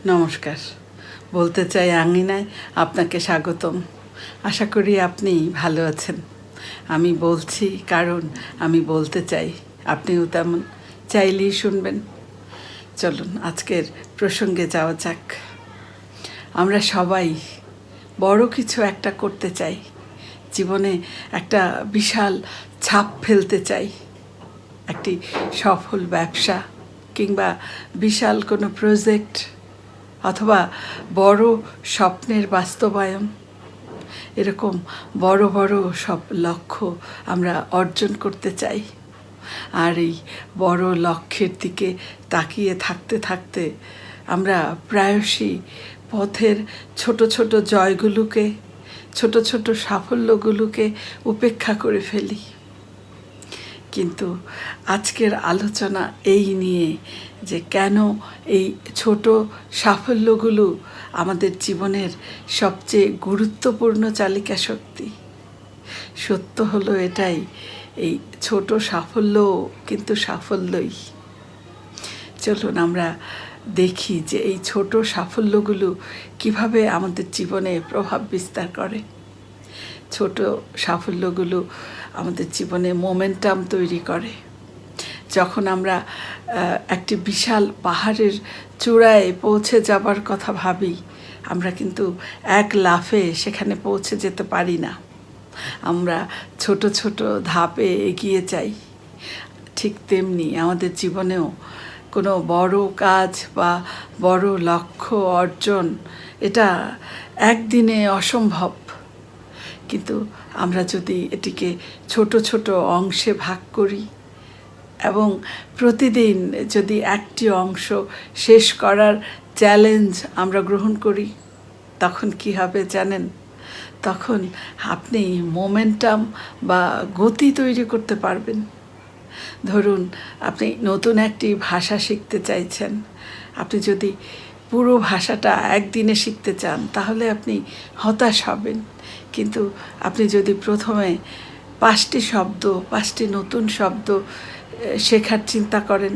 নমস্কার। বলতে চাই আঙিনায় আপনাকে স্বাগতম। আশা করি আপনি ভালো আছেন। আমি বলছি কারণ আমি বলতে চাই, আপনিও তেমন চাইলেই শুনবেন। চলুন আজকের প্রসঙ্গে যাওয়া যাক। আমরা সবাই বড় কিছু একটা করতে চাই, জীবনে একটা বিশাল ছাপ ফেলতে চাই। একটি সফল ব্যবসা কিংবা বিশাল কোনো প্রজেক্ট অথবা বড় স্বপ্নের বাস্তবায়ন, এরকম বড় বড় সব লক্ষ্য আমরা অর্জন করতে চাই। আর এই বড় লক্ষ্যের দিকে তাকিয়ে থাকতে থাকতে আমরা প্রায়শই পথের ছোট ছোট জয়গুলোকে, ছোট ছোট সাফল্যগুলোকে উপেক্ষা করে ফেলি। কিন্তু আজকের আলোচনা এই নিয়ে যে কেন এই ছোট সাফল্যগুলো আমাদের জীবনের সবচেয়ে গুরুত্বপূর্ণ চালিকা শক্তি। সত্য হলো এটাই, এই ছোট সাফল্য কিন্তু সাফল্যই। চলুন আমরা দেখি যে এই ছোট সাফল্যগুলো কিভাবে আমাদের জীবনে প্রভাব বিস্তার করে। ছোট সাফল্যগুলো আমাদের জীবনে মোমেন্টাম তৈরি করে। যখন আমরা একটি বিশাল পাহাড়ের চূড়ায় পৌঁছে যাবার কথা ভাবি, আমরা কিন্তু এক লাফে সেখানে পৌঁছে যেতে পারি না। আমরা ছোট ছোট ধাপে এগিয়ে যাই। ঠিক তেমনি আমাদের জীবনেও কোনো বড় কাজ বা বড় লক্ষ্য অর্জন, এটা একদিনে অসম্ভব। কিন্তু আমরা যদি এটিকে ছোট ছোট অংশে ভাগ করি এবং প্রতিদিন যদি একটি অংশ শেষ করার চ্যালেঞ্জ আমরা গ্রহণ করি, তখন কি হবে জানেন? তখন আপনি মোমেন্টাম বা গতি তৈরি করতে পারবেন। ধরুন আপনি নতুন একটি ভাষা শিখতে চাইছেন। আপনি যদি পুরো ভাষাটা একদিনে শিখতে চান তাহলে আপনি হতাশ হবেন। কিন্তু আপনি যদি প্রথমে 5টি নতুন শব্দ শেখার চিন্তা করেন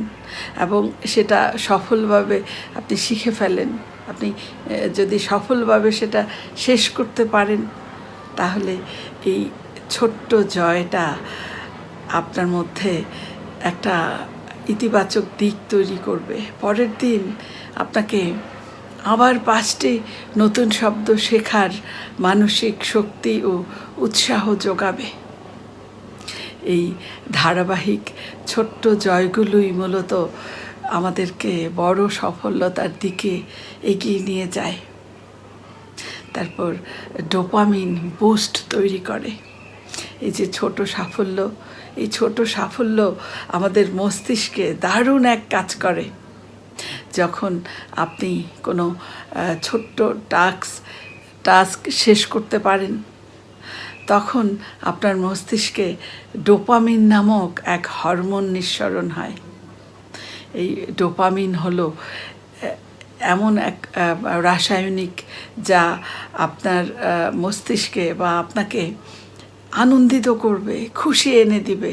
এবং সেটা সফলভাবে আপনি শিখে ফেলেন, আপনি যদি সফলভাবে সেটা শেষ করতে পারেন, তাহলে এই ছোট্ট জয়টা আপনার মধ্যে একটা ইতিবাচক দিক তৈরি করবে। পরের দিন আপনাকে আবার 5টি নতুন শব্দ শেখার মানসিক শক্তি ও উৎসাহ যোগাবে। এই ধারাবাহিক ছোট্ট জয়গুলোই মূলত আমাদেরকে বড় সফলতার দিকে এগিয়ে নিয়ে যায়। তারপর ডোপামিন বুস্ট তৈরি করে। এই যে ছোট সাফল্য, এই ছোট সাফল্য আমাদের মস্তিষ্কে দারুণ এক কাজ করে। যখন আপনি কোনো ছোট্ট টাস্ক শেষ করতে পারেন, তখন আপনার মস্তিষ্কে ডোপামিন নামক এক হরমোন নিঃসরণ হয়। এই ডোপামিন হলো এমন এক রাসায়নিক যা আপনার মস্তিষ্কে বা আপনাকে আনন্দিত করবে, খুশি এনে দিবে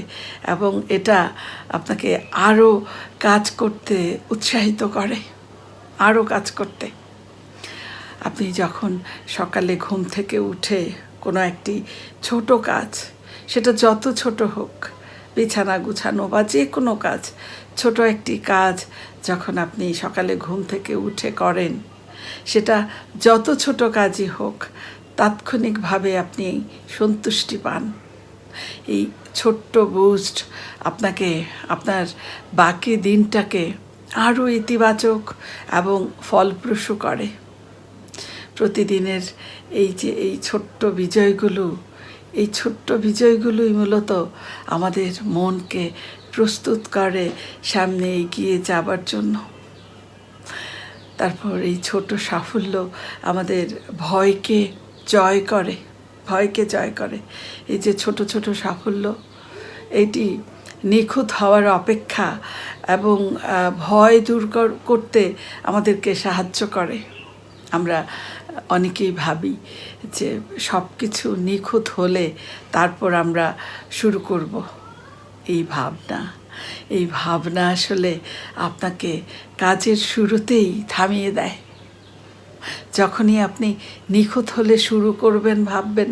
এবং এটা আপনাকে আরও কাজ করতে উৎসাহিত করে, আরও কাজ করতে। আপনি যখন সকালে ঘুম থেকে উঠে কোনো একটি ছোট কাজ, সেটা যত ছোট হোক, বিছানা গুছানো বা যে কোনো কাজ, ছোট একটি কাজ যখন আপনি সকালে ঘুম থেকে উঠে করেন, সেটা যত ছোট কাজই হোক, তাৎক্ষণিকভাবে আপনি সন্তুষ্টি পান। এই ছোট্ট বুস্ট আপনাকে আপনার বাকি দিনটাকে আরও ইতিবাচক এবং ফলপ্রসূ করে। প্রতিদিনের এই ছোট্ট বিজয়গুলো, এই ছোট্ট বিজয়গুলোই মূলত আমাদের মনকে প্রস্তুত করে সামনে এগিয়ে যাবার জন্য। তারপর এই ছোট সাফল্য আমাদের ভয়কে জয় করে। এই যে ছোট ছোট সাফল্য, এটি নিখুঁত হওয়ার অপেক্ষা এবং ভয় দূর করতে আমাদেরকে সাহায্য করে। আমরা অনেকেই ভাবি যে সব কিছু নিখুঁত হলে তারপর আমরা শুরু করব। এই ভাবনা আসলে আপনাকে কাজের শুরুতেই থামিয়ে দেয়। যখনই আপনি নিখুঁত হলে শুরু করবেন ভাববেন,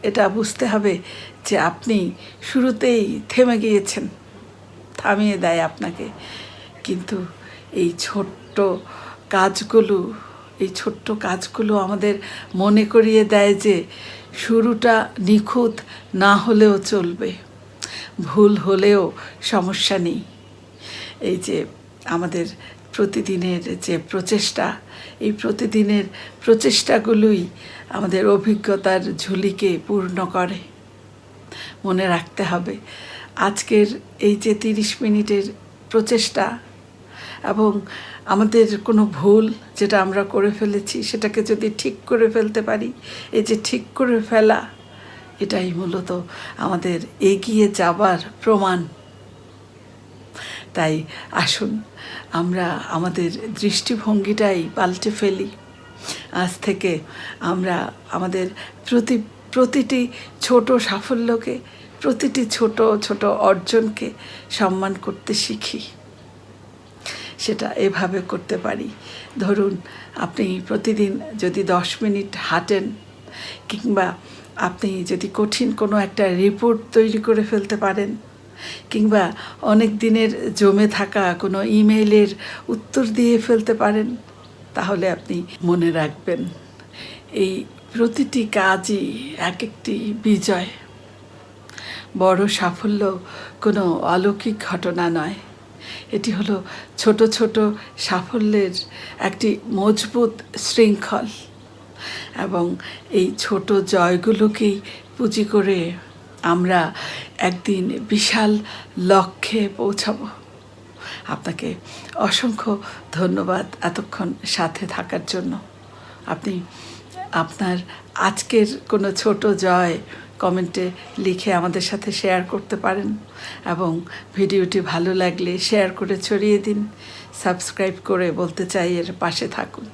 এটা বুঝতে হবে যে আপনি শুরুতেই থেমে গিয়েছেন, থামিয়ে দেয় আপনাকে। কিন্তু এই ছোট্ট কাজগুলো এই ছোট্ট কাজগুলো আমাদের মনে করিয়ে দেয় যে শুরুটা নিখুঁত না হলেও চলবে, ভুল হলেও সমস্যা নেই। এই যে আমাদের প্রতিদিনের যে প্রচেষ্টা, এই প্রতিদিনের প্রচেষ্টাগুলোই আমাদের অভিজ্ঞতার ঝুলিকে পূর্ণ করে। মনে রাখতে হবে আজকের এই যে 30 মিনিটের প্রচেষ্টা এবং আমাদের কোনো ভুল যেটা আমরা করে ফেলেছি সেটাকে যদি ঠিক করে ফেলতে পারি, এই যে ঠিক করে ফেলা, এটাই মূলত আমাদের এগিয়ে যাবার প্রমাণ। তাই আসুন আমরা আমাদের দৃষ্টিভঙ্গিটাই পাল্টে ফেলি। আজ থেকে আমরা আমাদের প্রতিটি ছোট সাফল্যকে, প্রতিটি ছোট ছোট অর্জনকে সম্মান করতে শিখি। সেটা এভাবে করতে পারি, ধরুন আপনি প্রতিদিন যদি 10 মিনিট হাঁটেন, কিংবা আপনি যদি কঠিন কোনো একটা রিপোর্ট তৈরি করে ফেলতে পারেন, কিংবা অনেক দিনের জমে থাকা কোনো ইমেইলের উত্তর দিয়ে ফেলতে পারেন, তাহলে আপনি মনে রাখবেন এই প্রতিটি কাজই এক একটি বিজয়। বড় সাফল্য কোনো অলৌকিক ঘটনা নয়, এটি হলো ছোট ছোট সাফল্যের একটি মজবুত শৃঙ্খল। এবং এই ছোট জয়গুলোকেই পুঁজি করে আমরা একদিন বিশাল লক্ষ্যে পৌঁছাবো। আপনাকে অসংখ্য ধন্যবাদ এতক্ষণ সাথে থাকার জন্য। আপনি আপনার আজকের কোনো ছোট জয় কমেন্টে লিখে আমাদের সাথে শেয়ার করতে পারেন, এবং ভিডিওটি ভালো লাগলে শেয়ার করে ছড়িয়ে দিন। সাবস্ক্রাইব করে বলতে চাই এর পাশে থাকুন।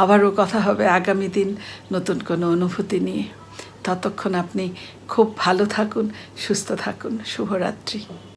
আবারও কথা হবে আগামী দিন নতুন কোনো অনুভূতি নিয়ে। ততক্ষণ আপনি খুব ভালো থাকুন, সুস্থ থাকুন। শুভরাত্রি।